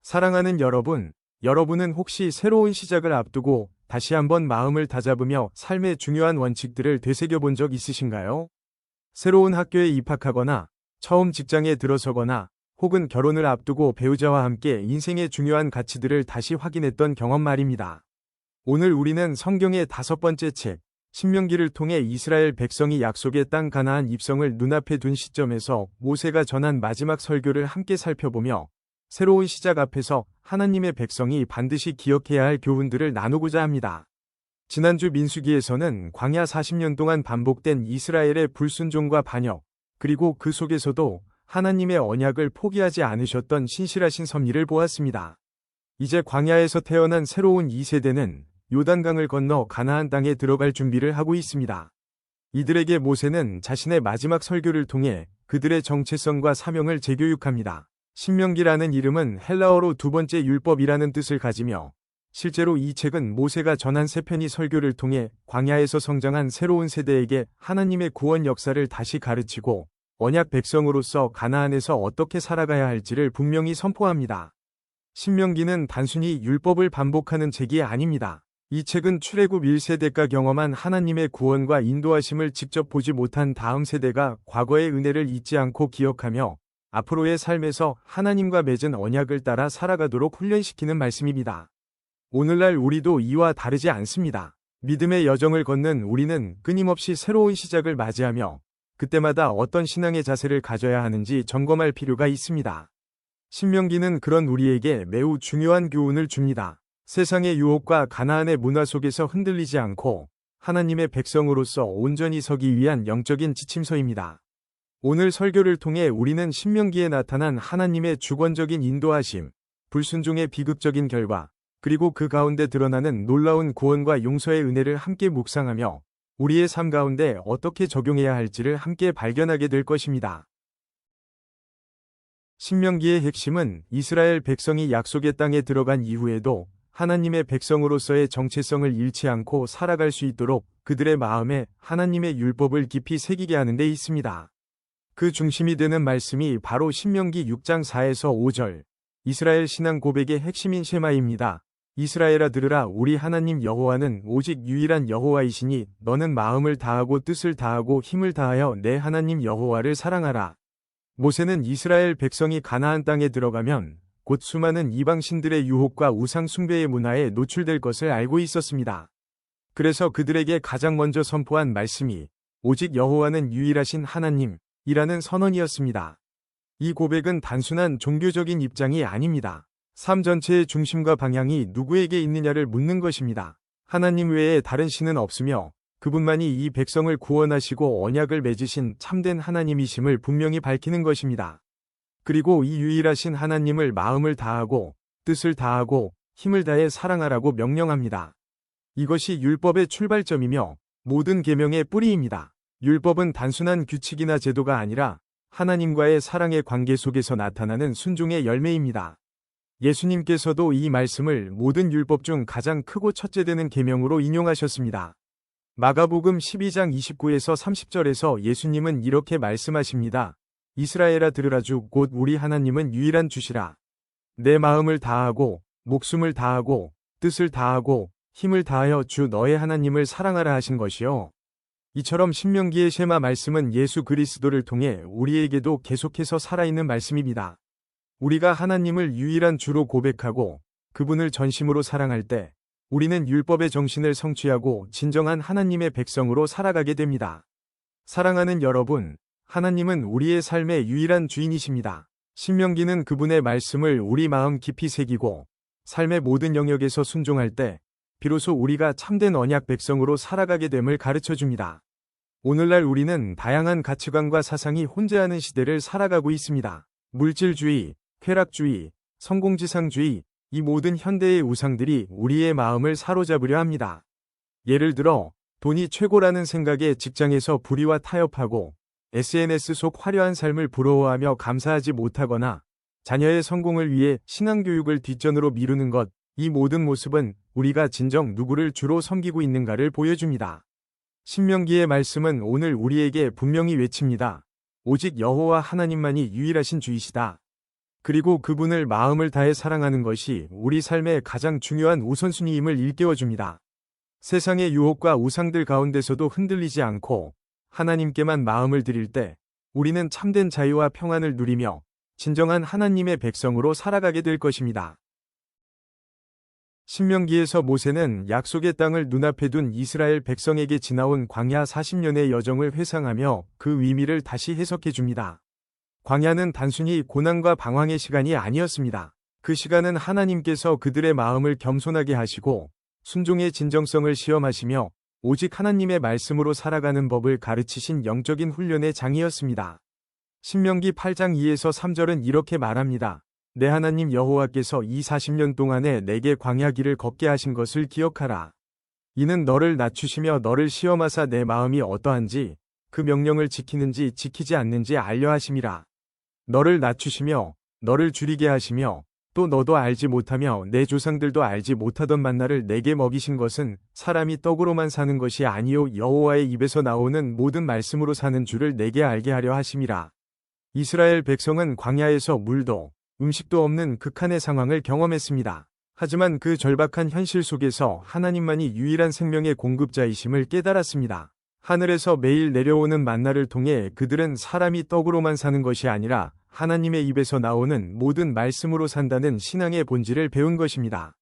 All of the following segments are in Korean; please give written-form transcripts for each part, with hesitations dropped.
사랑하는 여러분, 여러분은 혹시 새로운 시작을 앞두고 다시 한번 마음을 다잡으며 삶의 중요한 원칙들을 되새겨 본 적 있으신가요? 새로운 학교에 입학하거나 처음 직장에 들어서거나 혹은 결혼을 앞두고 배우자와 함께 인생의 중요한 가치들을 다시 확인했던 경험 말입니다. 오늘 우리는 성경의 5번째 책, 신명기를 통해 이스라엘 백성이 약속의 땅 가나안 입성을 눈앞에 둔 시점에서 모세가 전한 마지막 설교를 함께 살펴보며 새로운 시작 앞에서 하나님의 백성이 반드시 기억해야 할 교훈들을 나누고자 합니다. 지난주 민수기에서는 광야 40년 동안 반복된 이스라엘의 불순종과 반역, 그리고 그 속에서도 하나님의 언약을 포기하지 않으셨던 신실하신 섭리를 보았습니다. 이제 광야에서 태어난 새로운 2세대는 요단강을 건너 가나안 땅에 들어갈 준비를 하고 있습니다. 이들에게 모세는 자신의 마지막 설교를 통해 그들의 정체성과 사명을 재교육합니다. 신명기라는 이름은 헬라어로 두 번째 율법이라는 뜻을 가지며 실제로 이 책은 모세가 전한 세 편의 설교를 통해 광야에서 성장한 새로운 세대에게 하나님의 구원 역사를 다시 가르치고 언약 백성으로서 가나안에서 어떻게 살아가야 할지를 분명히 선포합니다. 신명기는 단순히 율법을 반복하는 책이 아닙니다. 이 책은 출애굽 1세대가 경험한 하나님의 구원과 인도하심을 직접 보지 못한 다음 세대가 과거의 은혜를 잊지 않고 기억하며 앞으로의 삶에서 하나님과 맺은 언약을 따라 살아가도록 훈련시키는 말씀입니다. 오늘날 우리도 이와 다르지 않습니다. 믿음의 여정을 걷는 우리는 끊임없이 새로운 시작을 맞이하며 그때마다 어떤 신앙의 자세를 가져야 하는지 점검할 필요가 있습니다. 신명기는 그런 우리에게 매우 중요한 교훈을 줍니다. 세상의 유혹과 가나안의 문화 속에서 흔들리지 않고 하나님의 백성으로서 온전히 서기 위한 영적인 지침서입니다. 오늘 설교를 통해 우리는 신명기에 나타난 하나님의 주권적인 인도하심, 불순종의 비극적인 결과, 그리고 그 가운데 드러나는 놀라운 구원과 용서의 은혜를 함께 묵상하며 우리의 삶 가운데 어떻게 적용해야 할지를 함께 발견하게 될 것입니다. 신명기의 핵심은 이스라엘 백성이 약속의 땅에 들어간 이후에도 하나님의 백성으로서의 정체성을 잃지 않고 살아갈 수 있도록 그들의 마음에 하나님의 율법을 깊이 새기게 하는 데 있습니다. 그 중심이 되는 말씀이 바로 신명기 6장 4에서 5절, 이스라엘 신앙 고백의 핵심인 셰마입니다. 이스라엘아 들으라, 우리 하나님 여호와는 오직 유일한 여호와이시니 너는 마음을 다하고 뜻을 다하고 힘을 다하여 내 하나님 여호와를 사랑하라. 모세는 이스라엘 백성이 가나안 땅에 들어가면 곧 수많은 이방신들의 유혹과 우상 숭배의 문화에 노출될 것을 알고 있었습니다. 그래서 그들에게 가장 먼저 선포한 말씀이 오직 여호와는 유일하신 하나님이라는 선언이었습니다. 이 고백은 단순한 종교적인 입장이 아닙니다. 삶 전체의 중심과 방향이 누구에게 있느냐를 묻는 것입니다. 하나님 외에 다른 신은 없으며 그분만이 이 백성을 구원하시고 언약을 맺으신 참된 하나님이심을 분명히 밝히는 것입니다. 그리고 이 유일하신 하나님을 마음을 다하고 뜻을 다하고 힘을 다해 사랑하라고 명령합니다. 이것이 율법의 출발점이며 모든 계명의 뿌리입니다. 율법은 단순한 규칙이나 제도가 아니라 하나님과의 사랑의 관계 속에서 나타나는 순종의 열매입니다. 예수님께서도 이 말씀을 모든 율법 중 가장 크고 첫째 되는 계명으로 인용하셨습니다. 마가복음 12장 29에서 30절에서 예수님은 이렇게 말씀하십니다. 이스라엘아 들으라, 주 곧 우리 하나님은 유일한 주시라. 내 마음을 다하고 목숨을 다하고 뜻을 다하고 힘을 다하여 주 너의 하나님을 사랑하라 하신 것이요. 이처럼 신명기의 셰마 말씀은 예수 그리스도를 통해 우리에게도 계속해서 살아있는 말씀입니다. 우리가 하나님을 유일한 주로 고백하고 그분을 전심으로 사랑할 때 우리는 율법의 정신을 성취하고 진정한 하나님의 백성으로 살아가게 됩니다. 사랑하는 여러분, 하나님은 우리의 삶의 유일한 주인이십니다. 신명기는 그분의 말씀을 우리 마음 깊이 새기고 삶의 모든 영역에서 순종할 때 비로소 우리가 참된 언약 백성으로 살아가게 됨을 가르쳐줍니다. 오늘날 우리는 다양한 가치관과 사상이 혼재하는 시대를 살아가고 있습니다. 물질주의, 쾌락주의, 성공지상주의, 이 모든 현대의 우상들이 우리의 마음을 사로잡으려 합니다. 예를 들어 돈이 최고라는 생각에 직장에서 불의와 타협하고 SNS 속 화려한 삶을 부러워하며 감사하지 못하거나 자녀의 성공을 위해 신앙교육을 뒷전으로 미루는 것, 이 모든 모습은 우리가 진정 누구를 주로 섬기고 있는가를 보여줍니다. 신명기의 말씀은 오늘 우리에게 분명히 외칩니다. 오직 여호와 하나님만이 유일하신 주이시다. 그리고 그분을 마음을 다해 사랑하는 것이 우리 삶의 가장 중요한 우선순위임을 일깨워줍니다. 세상의 유혹과 우상들 가운데서도 흔들리지 않고 하나님께만 마음을 드릴 때 우리는 참된 자유와 평안을 누리며 진정한 하나님의 백성으로 살아가게 될 것입니다. 신명기에서 모세는 약속의 땅을 눈앞에 둔 이스라엘 백성에게 지나온 광야 40년의 여정을 회상하며 그 의미를 다시 해석해 줍니다. 광야는 단순히 고난과 방황의 시간이 아니었습니다. 그 시간은 하나님께서 그들의 마음을 겸손하게 하시고 순종의 진정성을 시험하시며 오직 하나님의 말씀으로 살아가는 법을 가르치신 영적인 훈련의 장이었습니다. 신명기 8장 2에서 3절은 이렇게 말합니다. 내 하나님 여호와께서 이 40년 동안에 내게 광야 길을 걷게 하신 것을 기억하라. 이는 너를 낮추시며 너를 시험하사 내 마음이 어떠한지 그 명령을 지키는지 지키지 않는지 알려 하심이라. 너를 낮추시며 너를 줄이게 하시며 또 너도 알지 못하며 내 조상들도 알지 못하던 만나를 내게 먹이신 것은 사람이 떡으로만 사는 것이 아니요 여호와의 입에서 나오는 모든 말씀으로 사는 줄을 내게 알게 하려 하심이라. 이스라엘 백성은 광야에서 물도 음식도 없는 극한의 상황을 경험했습니다. 하지만 그 절박한 현실 속에서 하나님만이 유일한 생명의 공급자이심을 깨달았습니다. 하늘에서 매일 내려오는 만나를 통해 그들은 사람이 떡으로만 사는 것이 아니라 하나님의 입에서 나오는 모든 말씀으로 산다는 신앙의 본질을 배운 것입니다.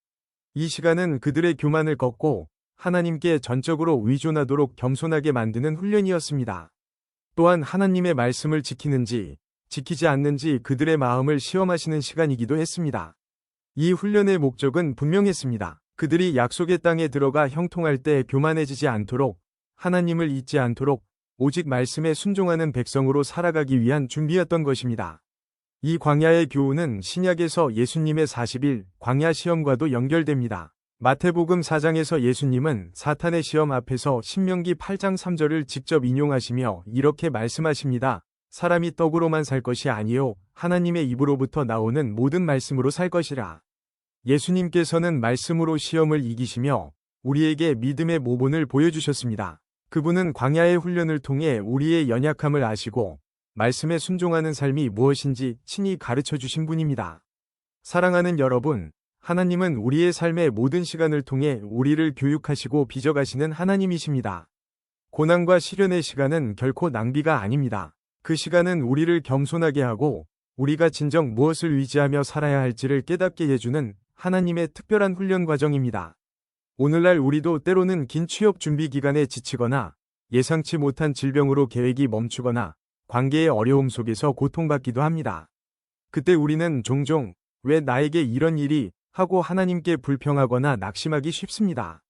이 시간은 그들의 교만을 꺾고 하나님께 전적으로 의존하도록 겸손하게 만드는 훈련이었습니다. 또한 하나님의 말씀을 지키는지 지키지 않는지 그들의 마음을 시험하시는 시간이기도 했습니다. 이 훈련의 목적은 분명했습니다. 그들이 약속의 땅에 들어가 형통할 때 교만해지지 않도록 하나님을 잊지 않도록 오직 말씀에 순종하는 백성으로 살아가기 위한 준비였던 것입니다. 이 광야의 교훈은 신약에서 예수님의 40일 광야 시험과도 연결됩니다. 마태복음 4장에서 예수님은 사탄의 시험 앞에서 신명기 8장 3절을 직접 인용하시며 이렇게 말씀하십니다. 사람이 떡으로만 살 것이 아니요 하나님의 입으로부터 나오는 모든 말씀으로 살 것이라. 예수님께서는 말씀으로 시험을 이기시며 우리에게 믿음의 모본을 보여주셨습니다. 그분은 광야의 훈련을 통해 우리의 연약함을 아시고 말씀에 순종하는 삶이 무엇인지 친히 가르쳐 주신 분입니다. 사랑하는 여러분, 하나님은 우리의 삶의 모든 시간을 통해 우리를 교육하시고 빚어가시는 하나님이십니다. 고난과 시련의 시간은 결코 낭비가 아닙니다. 그 시간은 우리를 겸손하게 하고 우리가 진정 무엇을 의지하며 살아야 할지를 깨닫게 해주는 하나님의 특별한 훈련 과정입니다. 오늘날 우리도 때로는 긴 취업 준비 기간에 지치거나 예상치 못한 질병으로 계획이 멈추거나 관계의 어려움 속에서 고통받기도 합니다. 그때 우리는 종종 왜 나에게 이런 일이 하고 하나님께 불평하거나 낙심하기 쉽습니다.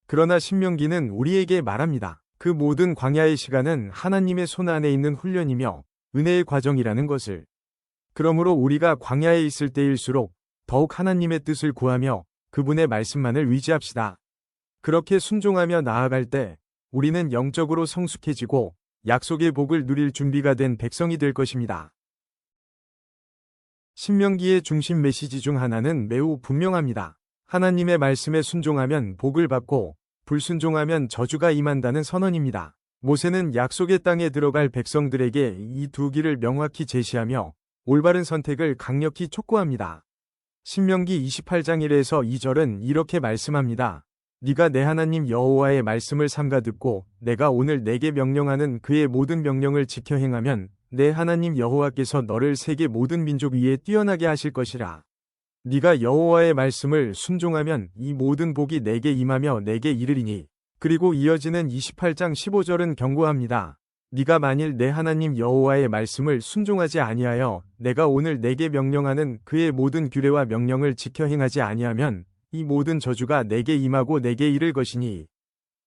그러나 신명기는 우리에게 말합니다. 그 모든 광야의 시간은 하나님의 손 안에 있는 훈련이며 은혜의 과정이라는 것을. 그러므로 우리가 광야에 있을 때일수록 더욱 하나님의 뜻을 구하며 그분의 말씀만을 의지합시다. 그렇게 순종하며 나아갈 때 우리는 영적으로 성숙해지고 약속의 복을 누릴 준비가 된 백성이 될 것입니다. 신명기의 중심 메시지 중 하나는 매우 분명합니다. 하나님의 말씀에 순종하면 복을 받고 불순종하면 저주가 임한다는 선언입니다. 모세는 약속의 땅에 들어갈 백성들에게 이 두 길을 명확히 제시하며 올바른 선택을 강력히 촉구합니다. 신명기 28장 1에서 2절은 이렇게 말씀합니다. 네가 내 하나님 여호와의 말씀을 삼가 듣고 내가 오늘 내게 명령하는 그의 모든 명령을 지켜 행하면 내 하나님 여호와께서 너를 세계 모든 민족 위에 뛰어나게 하실 것이라. 네가 여호와의 말씀을 순종하면 이 모든 복이 내게 임하며 내게 이르리니. 그리고 이어지는 28장 15절은 경고합니다. 네가 만일 내 하나님 여호와의 말씀을 순종하지 아니하여 내가 오늘 내게 명령하는 그의 모든 규례와 명령을 지켜 행하지 아니하면 이 모든 저주가 내게 임하고 내게 이를 것이니.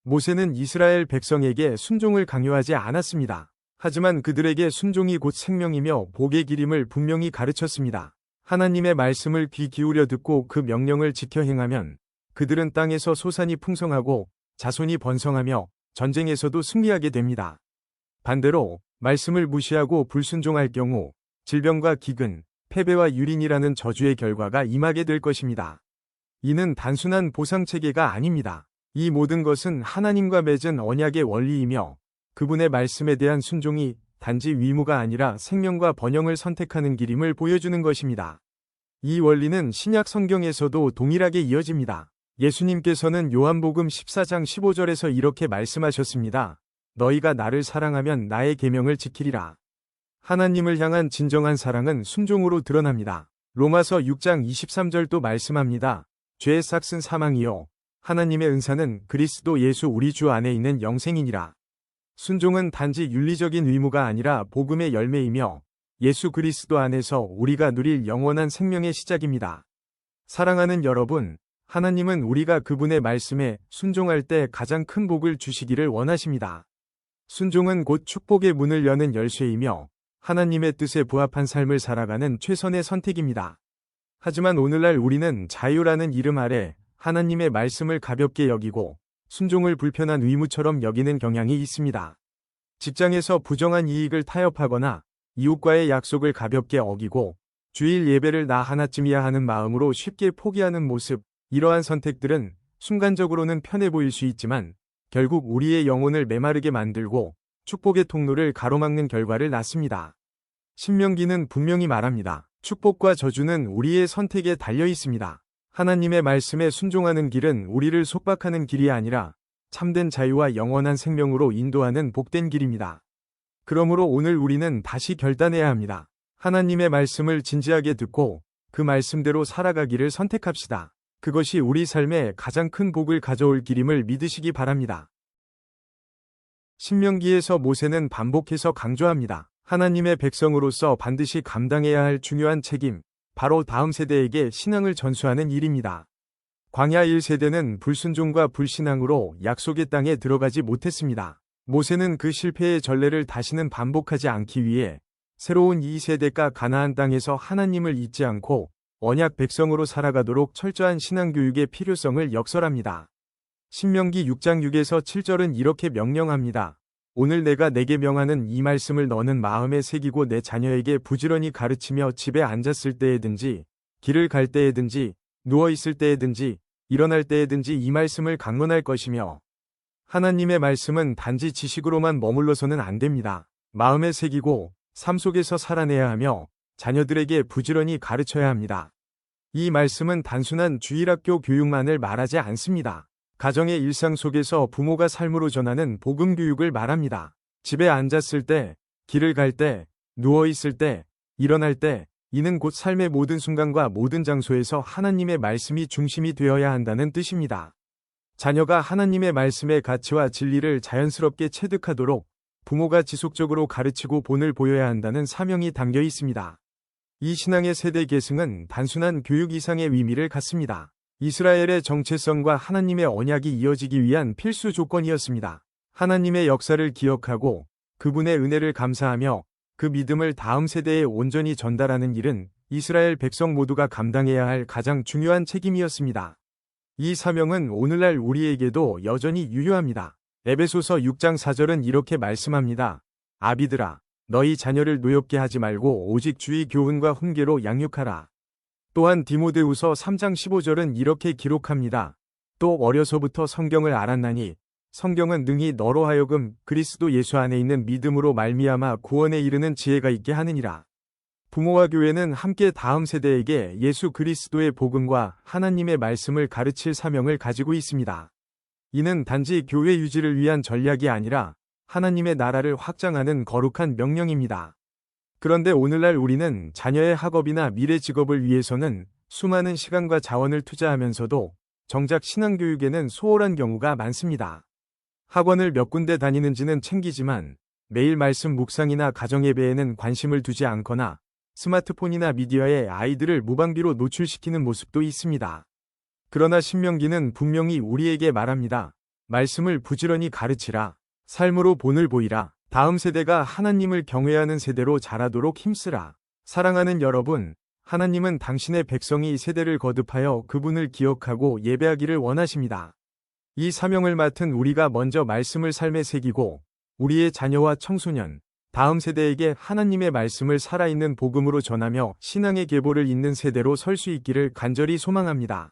모세는 이스라엘 백성에게 순종을 강요하지 않았습니다. 하지만 그들에게 순종이 곧 생명이며 복의 길임을 분명히 가르쳤습니다. 하나님의 말씀을 귀 기울여 듣고 그 명령을 지켜 행하면 그들은 땅에서 소산이 풍성하고 자손이 번성하며 전쟁에서도 승리하게 됩니다. 반대로 말씀을 무시하고 불순종할 경우 질병과 기근, 패배와 유린이라는 저주의 결과가 임하게 될 것입니다. 이는 단순한 보상체계가 아닙니다. 이 모든 것은 하나님과 맺은 언약의 원리이며 그분의 말씀에 대한 순종이 단지 위무가 아니라 생명과 번영을 선택하는 길임을 보여주는 것입니다. 이 원리는 신약 성경에서도 동일하게 이어집니다. 예수님께서는 요한복음 14장 15절에서 이렇게 말씀하셨습니다. 너희가 나를 사랑하면 나의 계명을 지키리라. 하나님을 향한 진정한 사랑은 순종으로 드러납니다. 로마서 6장 23절도 말씀합니다. 죄의 삭은 사망이요 하나님의 은사는 그리스도 예수 우리 주 안에 있는 영생이니라. 순종은 단지 윤리적인 의무가 아니라 복음의 열매이며 예수 그리스도 안에서 우리가 누릴 영원한 생명의 시작입니다. 사랑하는 여러분, 하나님은 우리가 그분의 말씀에 순종할 때 가장 큰 복을 주시기를 원하십니다. 순종은 곧 축복의 문을 여는 열쇠이며 하나님의 뜻에 부합한 삶을 살아가는 최선의 선택입니다. 하지만 오늘날 우리는 자유라는 이름 아래 하나님의 말씀을 가볍게 여기고 순종을 불편한 의무처럼 여기는 경향이 있습니다. 직장에서 부정한 이익을 타협하거나 이웃과의 약속을 가볍게 어기고 주일 예배를 나 하나쯤이야 하는 마음으로 쉽게 포기하는 모습, 이러한 선택들은 순간적으로는 편해 보일 수 있지만 결국 우리의 영혼을 메마르게 만들고 축복의 통로를 가로막는 결과를 낳습니다. 신명기는 분명히 말합니다. 축복과 저주는 우리의 선택에 달려 있습니다. 하나님의 말씀에 순종하는 길은 우리를 속박하는 길이 아니라 참된 자유와 영원한 생명으로 인도하는 복된 길입니다. 그러므로 오늘 우리는 다시 결단해야 합니다. 하나님의 말씀을 진지하게 듣고 그 말씀대로 살아가기를 선택합시다. 그것이 우리 삶에 가장 큰 복을 가져올 길임을 믿으시기 바랍니다. 신명기에서 모세는 반복해서 강조합니다. 하나님의 백성으로서 반드시 감당해야 할 중요한 책임, 바로 다음 세대에게 신앙을 전수하는 일입니다. 광야 1세대는 불순종과 불신앙으로 약속의 땅에 들어가지 못했습니다. 모세는 그 실패의 전례를 다시는 반복하지 않기 위해 새로운 2세대가 가나안 땅에서 하나님을 잊지 않고 언약 백성으로 살아가도록 철저한 신앙교육의 필요성을 역설합니다. 신명기 6장 6에서 7절은 이렇게 명령합니다. 오늘 내가 내게 명하는 이 말씀을 너는 마음에 새기고 내 자녀에게 부지런히 가르치며 집에 앉았을 때에든지 길을 갈 때에든지 누워 있을 때에든지 일어날 때에든지 이 말씀을 강론할 것이며 하나님의 말씀은 단지 지식으로만 머물러서는 안 됩니다. 마음에 새기고 삶 속에서 살아내야 하며 자녀들에게 부지런히 가르쳐야 합니다. 이 말씀은 단순한 주일학교 교육만을 말하지 않습니다. 가정의 일상 속에서 부모가 삶으로 전하는 복음 교육을 말합니다. 집에 앉았을 때, 길을 갈 때, 누워 있을 때, 일어날 때, 이는 곧 삶의 모든 순간과 모든 장소에서 하나님의 말씀이 중심이 되어야 한다는 뜻입니다. 자녀가 하나님의 말씀의 가치와 진리를 자연스럽게 체득하도록 부모가 지속적으로 가르치고 본을 보여야 한다는 사명이 담겨 있습니다. 이 신앙의 세대 계승은 단순한 교육 이상의 의미를 갖습니다. 이스라엘의 정체성과 하나님의 언약이 이어지기 위한 필수 조건이었습니다. 하나님의 역사를 기억하고 그분의 은혜를 감사하며 그 믿음을 다음 세대에 온전히 전달하는 일은 이스라엘 백성 모두가 감당해야 할 가장 중요한 책임이었습니다. 이 사명은 오늘날 우리에게도 여전히 유효합니다. 에베소서 6장 4절은 이렇게 말씀합니다. 아비들아, 너희 자녀를 노엽게 하지 말고 오직 주의 교훈과 훈계로 양육하라. 또한 디모데후서 3장 15절은 이렇게 기록합니다. 또 어려서부터 성경을 알았나니 성경은 능히 너로 하여금 그리스도 예수 안에 있는 믿음으로 말미암아 구원에 이르는 지혜가 있게 하느니라. 부모와 교회는 함께 다음 세대에게 예수 그리스도의 복음과 하나님의 말씀을 가르칠 사명을 가지고 있습니다. 이는 단지 교회 유지를 위한 전략이 아니라 하나님의 나라를 확장하는 거룩한 명령입니다. 그런데 오늘날 우리는 자녀의 학업이나 미래 직업을 위해서는 수많은 시간과 자원을 투자하면서도 정작 신앙교육에는 소홀한 경우가 많습니다. 학원을 몇 군데 다니는지는 챙기지만 매일 말씀 묵상이나 가정예배에는 관심을 두지 않거나 스마트폰이나 미디어에 아이들을 무방비로 노출시키는 모습도 있습니다. 그러나 신명기는 분명히 우리에게 말합니다. 말씀을 부지런히 가르치라. 삶으로 본을 보이라. 다음 세대가 하나님을 경외하는 세대로 자라도록 힘쓰라. 사랑하는 여러분, 하나님은 당신의 백성이 세대를 거듭하여 그분을 기억하고 예배하기를 원하십니다. 이 사명을 맡은 우리가 먼저 말씀을 삶에 새기고 우리의 자녀와 청소년, 다음 세대에게 하나님의 말씀을 살아있는 복음으로 전하며 신앙의 계보를 잇는 세대로 설 수 있기를 간절히 소망합니다.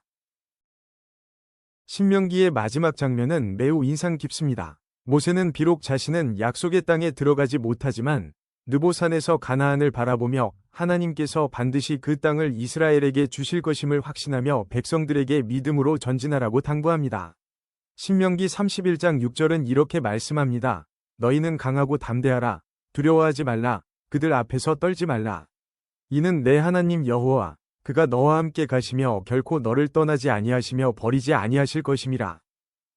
신명기의 마지막 장면은 매우 인상 깊습니다. 모세는 비록 자신은 약속의 땅에 들어가지 못하지만 느보산에서 가나안을 바라보며 하나님께서 반드시 그 땅을 이스라엘에게 주실 것임을 확신하며 백성들에게 믿음으로 전진하라고 당부합니다. 신명기 31장 6절은 이렇게 말씀합니다. 너희는 강하고 담대하라. 두려워하지 말라. 그들 앞에서 떨지 말라. 이는 내 하나님 여호와 그가 너와 함께 가시며 결코 너를 떠나지 아니하시며 버리지 아니하실 것임이라.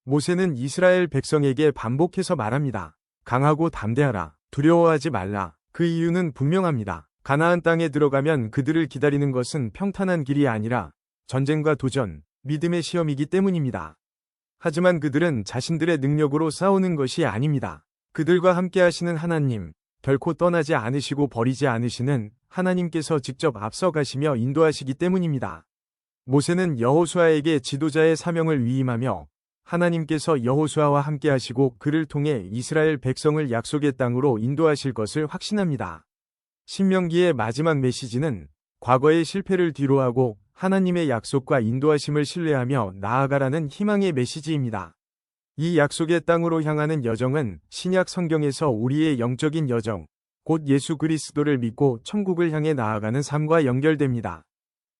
모세는 이스라엘 백성에게 반복해서 말합니다. 강하고 담대하라. 두려워하지 말라. 그 이유는 분명합니다. 가나안 땅에 들어가면 그들을 기다리는 것은 평탄한 길이 아니라 전쟁과 도전, 믿음의 시험이기 때문입니다. 하지만 그들은 자신들의 능력으로 싸우는 것이 아닙니다. 그들과 함께 하시는 하나님, 결코 떠나지 않으시고 버리지 않으시는 하나님께서 직접 앞서가시며 인도하시기 때문입니다. 모세는 여호수아에게 지도자의 사명을 위임하며 하나님께서 여호수아와 함께 하시고 그를 통해 이스라엘 백성을 약속의 땅으로 인도하실 것을 확신합니다. 신명기의 마지막 메시지는 과거의 실패를 뒤로하고 하나님의 약속과 인도하심을 신뢰하며 나아가라는 희망의 메시지입니다. 이 약속의 땅으로 향하는 여정은 신약 성경에서 우리의 영적인 여정, 곧 예수 그리스도를 믿고 천국을 향해 나아가는 삶과 연결됩니다.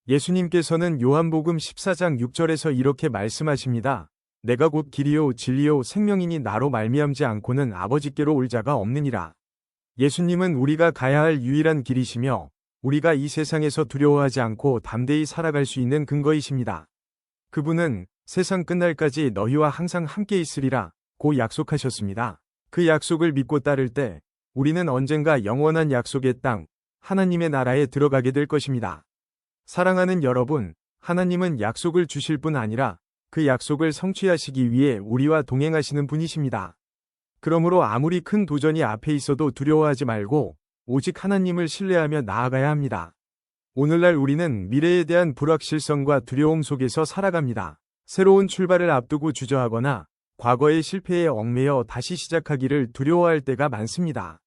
예수님께서는 요한복음 14장 6절에서 이렇게 말씀하십니다. 내가 곧 길이요 진리요 생명이니 나로 말미암지 않고는 아버지께로 올 자가 없느니라. 예수님은 우리가 가야 할 유일한 길이시며 우리가 이 세상에서 두려워하지 않고 담대히 살아갈 수 있는 근거이십니다. 그분은 세상 끝날까지 너희와 항상 함께 있으리라 고 약속하셨습니다. 그 약속을 믿고 따를 때 우리는 언젠가 영원한 약속의 땅, 하나님의 나라에 들어가게 될 것입니다. 사랑하는 여러분, 하나님은 약속을 주실 뿐 아니라 그 약속을 성취하시기 위해 우리와 동행하시는 분이십니다. 그러므로 아무리 큰 도전이 앞에 있어도 두려워하지 말고 오직 하나님을 신뢰하며 나아가야 합니다. 오늘날 우리는 미래에 대한 불확실성과 두려움 속에서 살아갑니다. 새로운 출발을 앞두고 주저하거나 과거의 실패에 얽매여 다시 시작하기를 두려워할 때가 많습니다.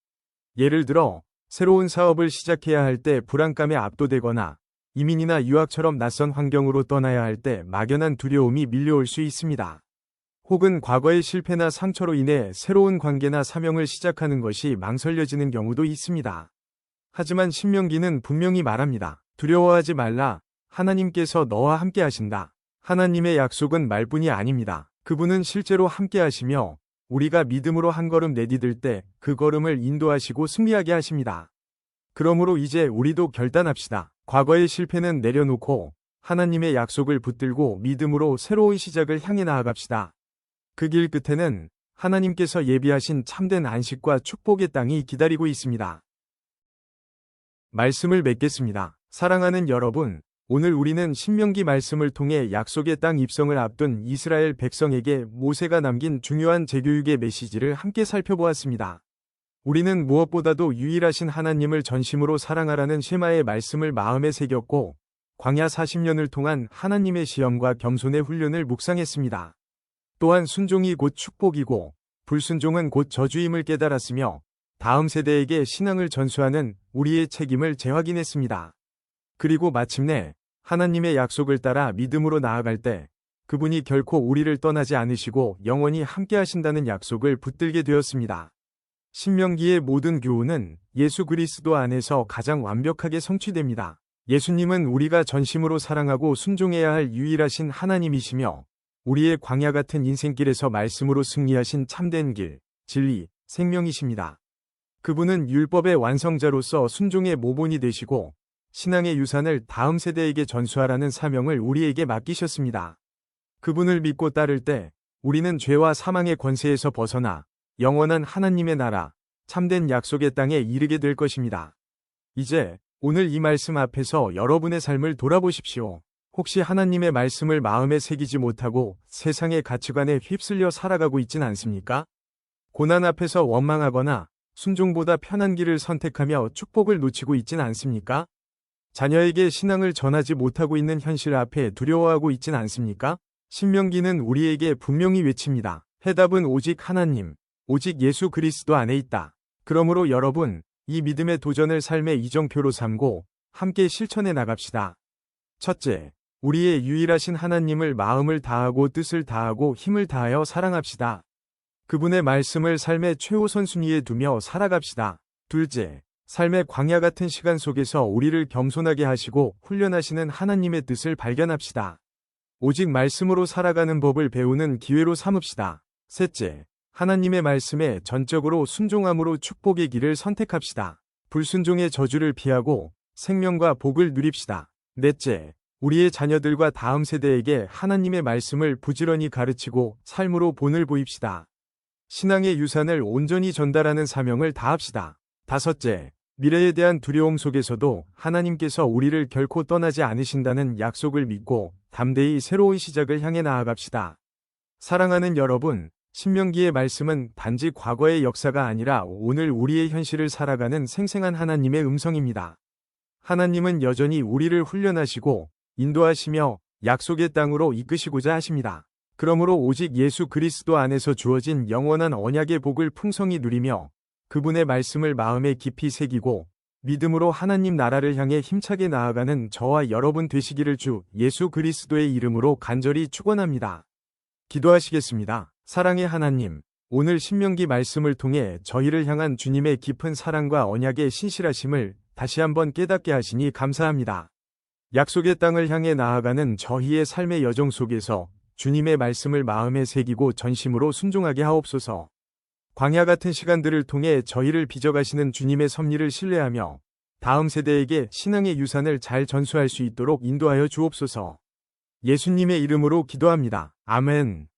예를 들어 새로운 사업을 시작해야 할 때 불안감에 압도되거나 이민이나 유학처럼 낯선 환경으로 떠나야 할 때 막연한 두려움이 밀려올 수 있습니다. 혹은 과거의 실패나 상처로 인해 새로운 관계나 사명을 시작하는 것이 망설여지는 경우도 있습니다. 하지만 신명기는 분명히 말합니다. 두려워하지 말라. 하나님께서 너와 함께 하신다. 하나님의 약속은 말뿐이 아닙니다. 그분은 실제로 함께 하시며 우리가 믿음으로 한 걸음 내디딜 때 그 걸음을 인도하시고 승리하게 하십니다. 그러므로 이제 우리도 결단합시다. 과거의 실패는 내려놓고 하나님의 약속을 붙들고 믿음으로 새로운 시작을 향해 나아갑시다. 그 길 끝에는 하나님께서 예비하신 참된 안식과 축복의 땅이 기다리고 있습니다. 말씀을 맺겠습니다. 사랑하는 여러분, 오늘 우리는 신명기 말씀을 통해 약속의 땅 입성을 앞둔 이스라엘 백성에게 모세가 남긴 중요한 재교육의 메시지를 함께 살펴보았습니다. 우리는 무엇보다도 유일하신 하나님을 전심으로 사랑하라는 쉐마의 말씀을 마음에 새겼고 광야 40년을 통한 하나님의 시험과 겸손의 훈련을 묵상했습니다. 또한 순종이 곧 축복이고 불순종은 곧 저주임을 깨달았으며 다음 세대에게 신앙을 전수하는 우리의 책임을 재확인했습니다. 그리고 마침내 하나님의 약속을 따라 믿음으로 나아갈 때 그분이 결코 우리를 떠나지 않으시고 영원히 함께 하신다는 약속을 붙들게 되었습니다. 신명기의 모든 교훈은 예수 그리스도 안에서 가장 완벽하게 성취됩니다. 예수님은 우리가 전심으로 사랑하고 순종해야 할 유일하신 하나님이시며 우리의 광야 같은 인생길에서 말씀으로 승리하신 참된 길, 진리, 생명이십니다. 그분은 율법의 완성자로서 순종의 모본이 되시고 신앙의 유산을 다음 세대에게 전수하라는 사명을 우리에게 맡기셨습니다. 그분을 믿고 따를 때 우리는 죄와 사망의 권세에서 벗어나 영원한 하나님의 나라, 참된 약속의 땅에 이르게 될 것입니다. 이제 오늘 이 말씀 앞에서 여러분의 삶을 돌아보십시오. 혹시 하나님의 말씀을 마음에 새기지 못하고 세상의 가치관에 휩쓸려 살아가고 있진 않습니까? 고난 앞에서 원망하거나 순종보다 편한 길을 선택하며 축복을 놓치고 있진 않습니까? 자녀에게 신앙을 전하지 못하고 있는 현실 앞에 두려워하고 있진 않습니까? 신명기는 우리에게 분명히 외칩니다. 해답은 오직 하나님, 오직 예수 그리스도 안에 있다. 그러므로 여러분, 이 믿음의 도전을 삶의 이정표로 삼고 함께 실천해 나갑시다. 첫째, 우리의 유일하신 하나님을 마음을 다하고 뜻을 다하고 힘을 다하여 사랑합시다. 그분의 말씀을 삶의 최우선 순위에 두며 살아갑시다. 둘째, 삶의 광야 같은 시간 속에서 우리를 겸손하게 하시고 훈련하시는 하나님의 뜻을 발견합시다. 오직 말씀으로 살아가는 법을 배우는 기회로 삼읍시다. 셋째, 하나님의 말씀에 전적으로 순종함으로 축복의 길을 선택합시다. 불순종의 저주를 피하고 생명과 복을 누립시다. 넷째, 우리의 자녀들과 다음 세대에게 하나님의 말씀을 부지런히 가르치고 삶으로 본을 보입시다. 신앙의 유산을 온전히 전달하는 사명을 다합시다. 다섯째, 미래에 대한 두려움 속에서도 하나님께서 우리를 결코 떠나지 않으신다는 약속을 믿고 담대히 새로운 시작을 향해 나아갑시다. 사랑하는 여러분, 신명기의 말씀은 단지 과거의 역사가 아니라 오늘 우리의 현실을 살아가는 생생한 하나님의 음성입니다. 하나님은 여전히 우리를 훈련하시고 인도하시며 약속의 땅으로 이끄시고자 하십니다. 그러므로 오직 예수 그리스도 안에서 주어진 영원한 언약의 복을 풍성히 누리며 그분의 말씀을 마음에 깊이 새기고 믿음으로 하나님 나라를 향해 힘차게 나아가는 저와 여러분 되시기를 주 예수 그리스도의 이름으로 간절히 축원합니다. 기도하시겠습니다. 사랑의 하나님, 오늘 신명기 말씀을 통해 저희를 향한 주님의 깊은 사랑과 언약의 신실하심을 다시 한번 깨닫게 하시니 감사합니다. 약속의 땅을 향해 나아가는 저희의 삶의 여정 속에서 주님의 말씀을 마음에 새기고 전심으로 순종하게 하옵소서. 광야 같은 시간들을 통해 저희를 빚어가시는 주님의 섭리를 신뢰하며 다음 세대에게 신앙의 유산을 잘 전수할 수 있도록 인도하여 주옵소서. 예수님의 이름으로 기도합니다. 아멘.